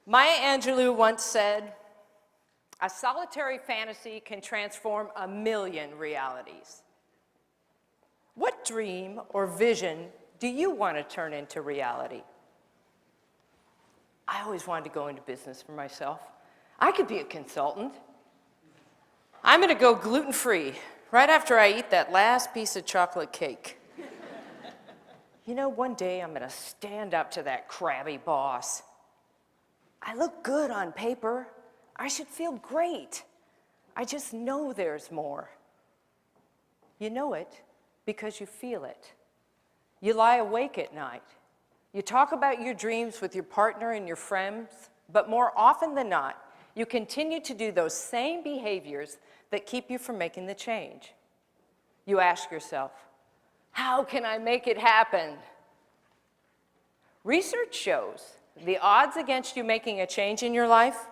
Maya Angelou once said, "A solitary fantasy can transform a million realities." What dream or vision do you want to turn into reality? I always wanted to go into business for myself. I could be a consultant. I'm going to go gluten-free right after I eat that last piece of chocolate cake. You know, one day I'm going to stand up to that crabby boss. I look good on paper. I should feel great. I just know there's more. You know it because you feel it. You lie awake at night. You talk about your dreams with your partner and your friends, but more often than not, you continue to do those same behaviors that keep you from making the change. You ask yourself, how can I make it happen? Research shows the odds against you making a change in your life,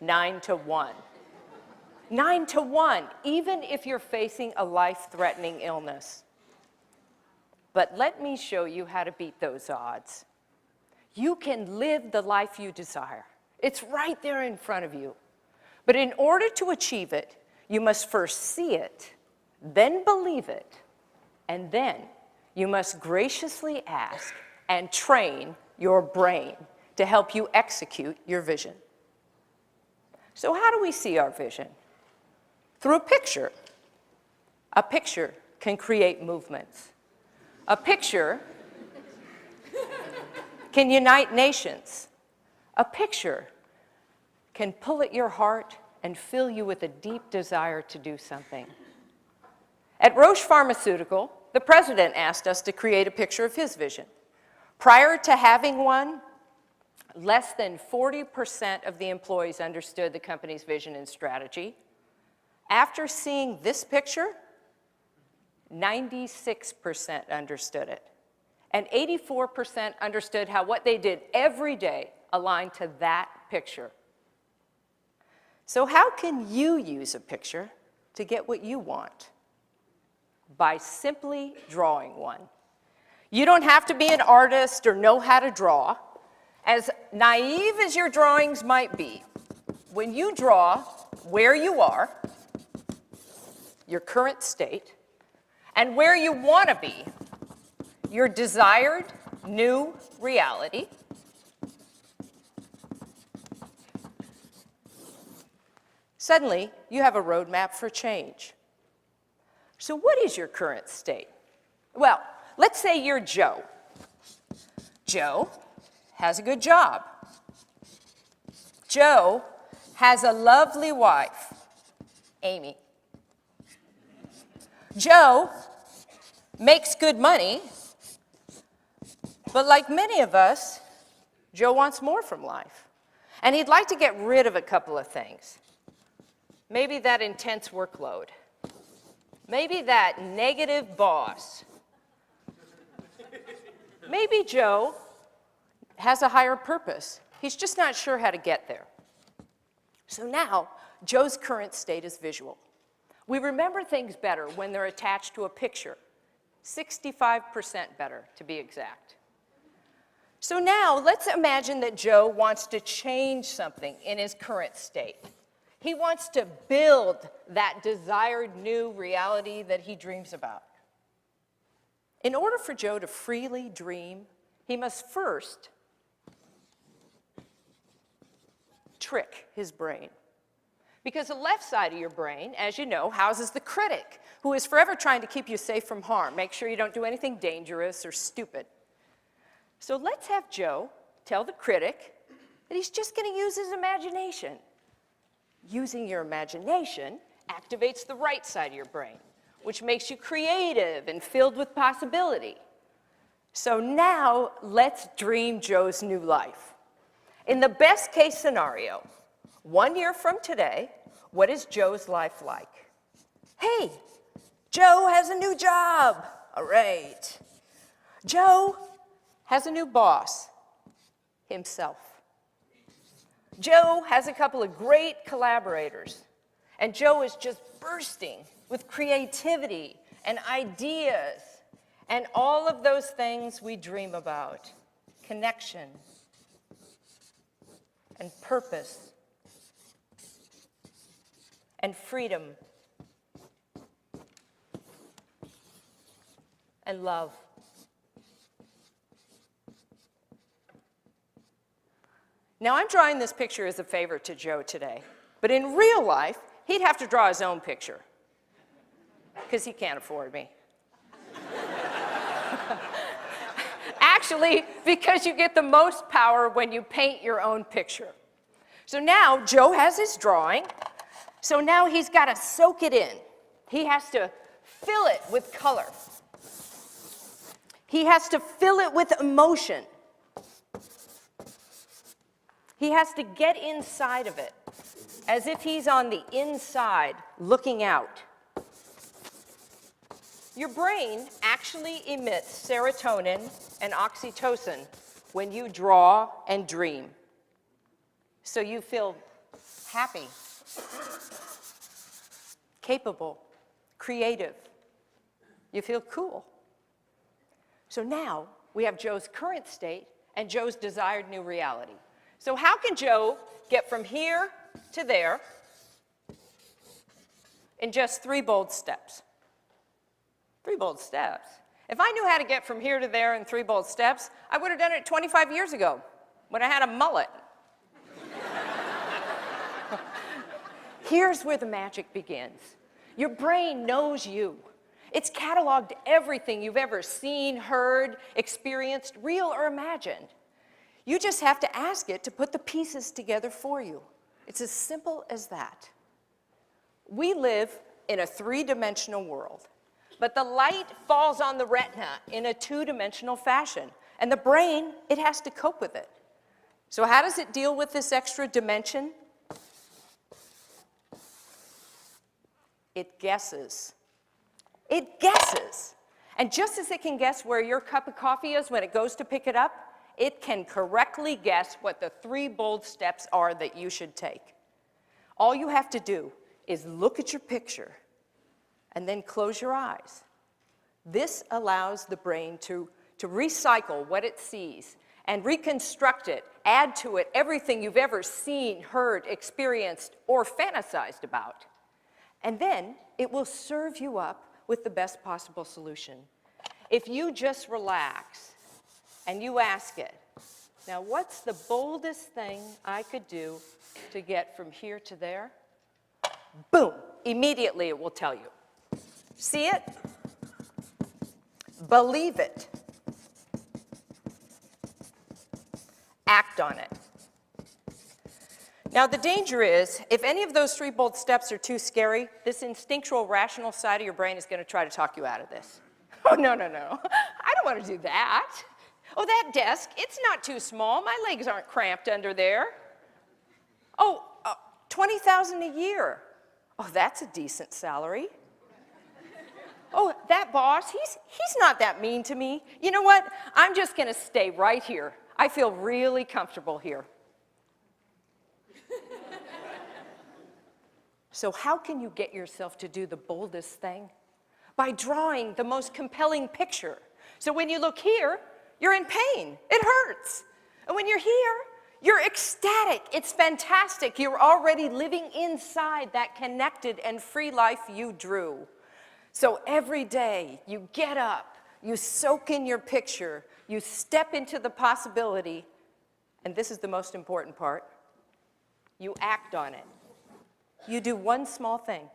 9 to 1. 9 to 1, even if you're facing a life-threatening illness. But let me show you how to beat those odds. You can live the life you desire. It's right there in front of you. But in order to achieve it, you must first see it, then believe it, and then you must graciously ask and train your brain to help you execute your vision. So how do we see our vision? Through a picture. A picture can create movements. A picture can unite nations. A picture can pull at your heart and fill you with a deep desire to do something. At Roche Pharmaceutical, the president asked us to create a picture of his vision. Prior to having one, less than 40% of the employees understood the company's vision and strategy. After seeing this picture, 96% understood it. And 84% understood how what they did every day aligned to that picture. So how can you use a picture to get what you want? By simply drawing one. You don't have to be an artist or know how to draw. As naive as your drawings might be, when you draw where you are, your current state, and where you want to be, your desired new reality, suddenly you have a roadmap for change. So what is your current state? Well, let's say you're Joe. Joe has a good job. Joe has a lovely wife, Amy. Joe makes good money, but like many of us, Joe wants more from life. And he'd like to get rid of a couple of things. Maybe that intense workload. Maybe that negative boss. Maybe Joe has a higher purpose. He's just not sure how to get there. So now, Joe's current state is visual. We remember things better when they're attached to a picture. 65% better, to be exact. So now, let's imagine that Joe wants to change something in his current state. He wants to build that desired new reality that he dreams about. In order for Joe to freely dream, he must first trick his brain. Because the left side of your brain, as you know, houses the critic, who is forever trying to keep you safe from harm. Make sure you don't do anything dangerous or stupid. So let's have Joe tell the critic that he's just going to use his imagination. Using your imagination activates the right side of your brain, which makes you creative and filled with possibility. So now, let's dream Joe's new life. In the best case scenario, 1 year from today, what is Joe's life like? Hey, Joe has a new job. All right. Joe has a new boss, himself. Joe has a couple of great collaborators, and Joe is just bursting with creativity and ideas and all of those things we dream about. Connection, and purpose and freedom and love. Now, I'm drawing this picture as a favor to Joe today, but in real life, he'd have to draw his own picture because he can't afford me. Actually, because you get the most power when you paint your own picture. So now Joe has his drawing, so now he's got to soak it in. He has to fill it with color. He has to fill it with emotion. He has to get inside of it, as if he's on the inside looking out. Your brain actually emits serotonin and oxytocin when you draw and dream. So you feel happy, capable, creative. You feel cool. So now we have Joe's current state and Joe's desired new reality. So how can Joe get from here to there in just 3 bold steps? 3 bold steps. If I knew how to get from here to there in 3 bold steps, I would have done it 25 years ago when I had a mullet. Here's where the magic begins. Your brain knows you. It's cataloged everything you've ever seen, heard, experienced, real or imagined. You just have to ask it to put the pieces together for you. It's as simple as that. We live in a 3-dimensional world, but the light falls on the retina in a 2-dimensional fashion, and the brain, it has to cope with it. So how does it deal with this extra dimension? It guesses. It guesses. And just as it can guess where your cup of coffee is when it goes to pick it up, it can correctly guess what the 3 bold steps are that you should take. All you have to do is look at your picture and then close your eyes. This allows the brain to recycle what it sees and reconstruct it, add to it everything you've ever seen, heard, experienced, or fantasized about. And then it will serve you up with the best possible solution. If you just relax and you ask it, now what's the boldest thing I could do to get from here to there? Boom, immediately it will tell you. See it? Believe it. Act on it. Now the danger is, if any of those 3 bold steps are too scary, this instinctual, rational side of your brain is going to try to talk you out of this. Oh, no, no, no. I don't want to do that. Oh, that desk, it's not too small. My legs aren't cramped under there. Oh, $20,000 a year. Oh, that's a decent salary. Oh, that boss, he's not that mean to me. You know what? I'm just going to stay right here. I feel really comfortable here. So how can you get yourself to do the boldest thing? By drawing the most compelling picture. So when you look here, you're in pain. It hurts. And when you're here, you're ecstatic. It's fantastic. You're already living inside that connected and free life you drew. So every day you get up, you soak in your picture, you step into the possibility, and this is the most important part, you act on it. You do one small thing.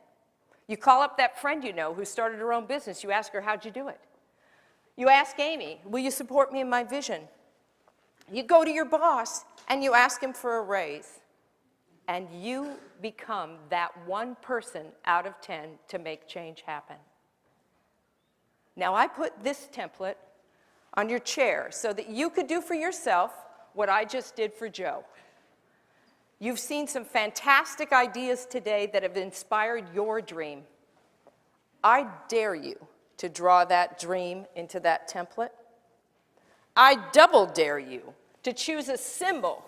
You call up that friend you know who started her own business. You ask her, how'd you do it? You ask Amy, will you support me in my vision? You go to your boss and you ask him for a raise. And you become that one person out of 10 to make change happen. Now I put this template on your chair so that you could do for yourself what I just did for Joe. You've seen some fantastic ideas today that have inspired your dream. I dare you to draw that dream into that template. I double dare you to choose a symbol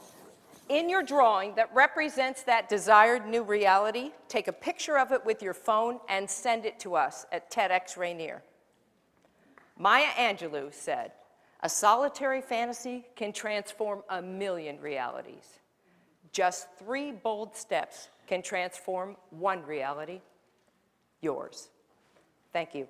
in your drawing that represents that desired new reality. Take a picture of it with your phone and send it to us at TEDx Rainier. Maya Angelou said, "A solitary fantasy can transform a million realities." Just 3 bold steps can transform one reality, yours. Thank you.